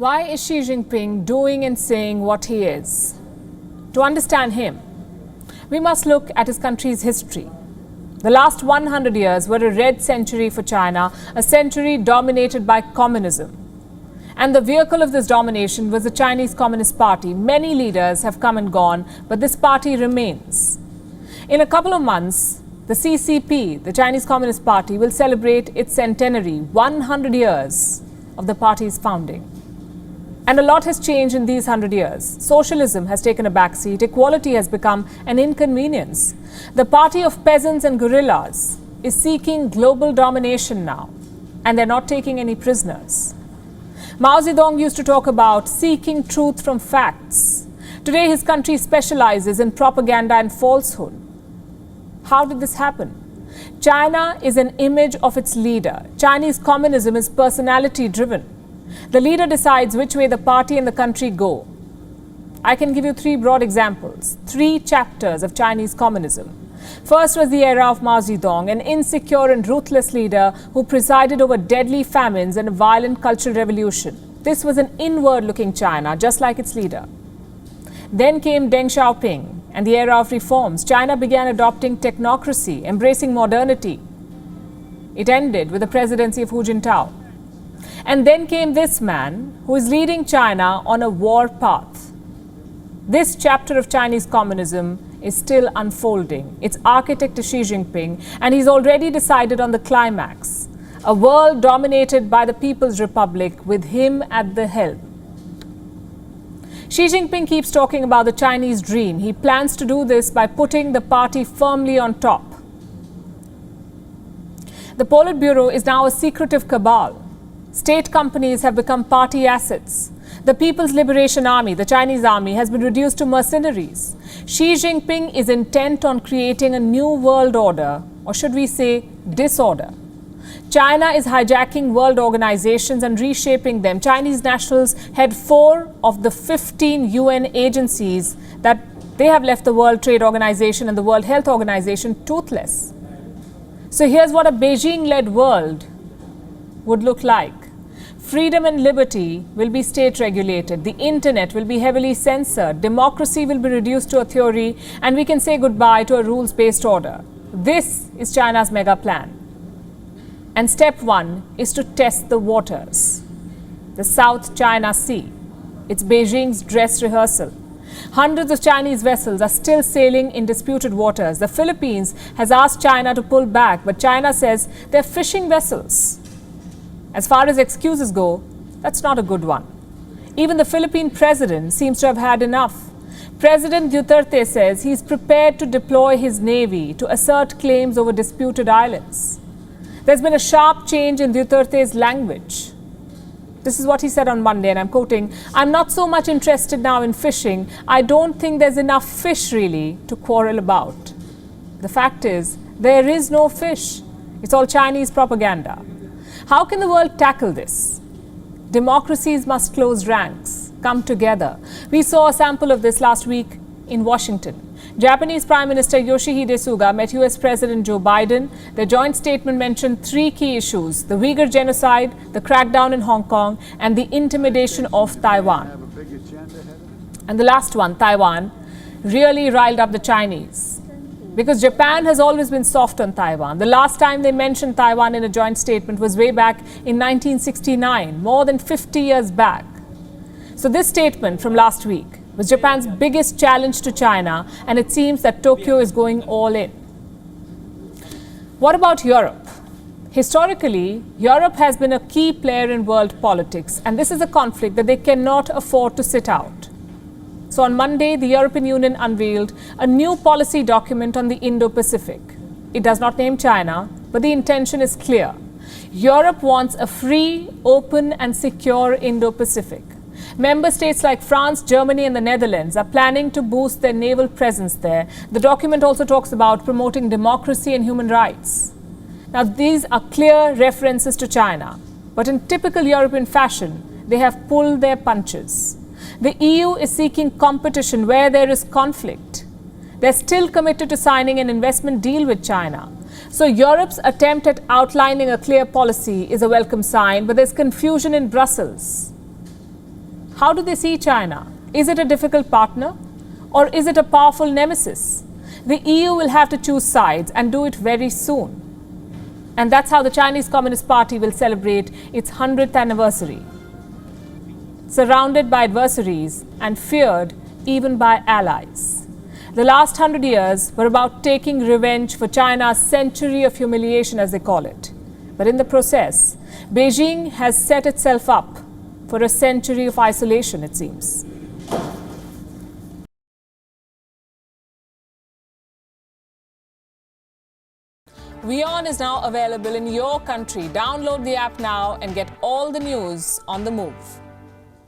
Why is Xi Jinping doing and saying what he is? To understand him, we must look at his country's history. The last 100 years were a red century for China, a century dominated by communism. And the vehicle of this domination was the Chinese Communist Party. Many leaders have come and gone, but this party remains. In a couple of months, the CCP, the Chinese Communist Party, will celebrate its centenary, 100 years of the party's founding. And a lot has changed in these 100 years. Socialism has taken a backseat. Equality has become an inconvenience. The party of peasants and guerrillas is seeking global domination now, and they're not taking any prisoners. Mao Zedong used to talk about seeking truth from facts. Today, his country specializes in propaganda and falsehood. How did this happen? China is an image of its leader. Chinese communism is personality-driven. The leader decides which way the party and the country go. I can give you three broad examples, three chapters of Chinese communism. First was the era of Mao Zedong, an insecure and ruthless leader who presided over deadly famines and a violent cultural revolution. This was an inward-looking China, just like its leader. Then came Deng Xiaoping and the era of reforms. China began adopting technocracy, embracing modernity. It ended with the presidency of Hu Jintao. And then came this man who is leading China on a warpath. This chapter of Chinese communism is still unfolding. Its architect is Xi Jinping, and he's already decided on the climax. A world dominated by the People's Republic with him at the helm. Xi Jinping keeps talking about the Chinese dream. He plans to do this by putting the party firmly on top. The Politburo is now a secretive cabal. State companies have become party assets. The People's Liberation Army, the Chinese army, has been reduced to mercenaries. Xi Jinping is intent on creating a new world order, or should we say disorder. China is hijacking world organizations and reshaping them. Chinese nationals head 4 of the 15 UN agencies that they have left the World Trade Organization and the World Health Organization toothless. So here's what a Beijing-led world would look like. Freedom and liberty will be state-regulated. The internet will be heavily censored. Democracy will be reduced to a theory, and we can say goodbye to a rules-based order. This is China's mega plan. And step 1 is to test the waters. The South China Sea. It's Beijing's dress rehearsal. Hundreds of Chinese vessels are still sailing in disputed waters. The Philippines has asked China to pull back, but China says they're fishing vessels. As far as excuses go, that's not a good one. Even the Philippine president seems to have had enough. President Duterte says he's prepared to deploy his navy to assert claims over disputed islands. There's been a sharp change in Duterte's language. This is what he said on Monday, and I'm quoting, "I'm not so much interested now in fishing. I don't think there's enough fish really to quarrel about." The fact is, there is no fish. It's all Chinese propaganda. How can the world tackle this? Democracies must close ranks, come together. We saw a sample of this last week in Washington. Japanese Prime Minister Yoshihide Suga met US President Joe Biden. Their joint statement mentioned 3 key issues: the Uyghur genocide, the crackdown in Hong Kong, and the intimidation of Taiwan. And the last one, Taiwan, really riled up the Chinese. Because Japan has always been soft on Taiwan. The last time they mentioned Taiwan in a joint statement was way back in 1969, more than 50 years back. So this statement from last week was Japan's biggest challenge to China, and it seems that Tokyo is going all in. What about Europe? Historically, Europe has been a key player in world politics, and this is a conflict that they cannot afford to sit out. So on Monday, the European Union unveiled a new policy document on the Indo-Pacific. It does not name China, but the intention is clear. Europe wants a free, open and secure Indo-Pacific. Member states like France, Germany and the Netherlands are planning to boost their naval presence there. The document also talks about promoting democracy and human rights. Now, these are clear references to China, but in typical European fashion, they have pulled their punches. The EU is seeking competition where there is conflict. They're still committed to signing an investment deal with China. So Europe's attempt at outlining a clear policy is a welcome sign, but there's confusion in Brussels. How do they see China? Is it a difficult partner? Or is it a powerful nemesis? The EU will have to choose sides and do it very soon. And that's how the Chinese Communist Party will celebrate its 100th anniversary. Surrounded by adversaries and feared even by allies. The last 100 years were about taking revenge for China's century of humiliation, as they call it. But in the process, Beijing has set itself up for a century of isolation, it seems. WION is now available in your country. Download the app now and get all the news on the move.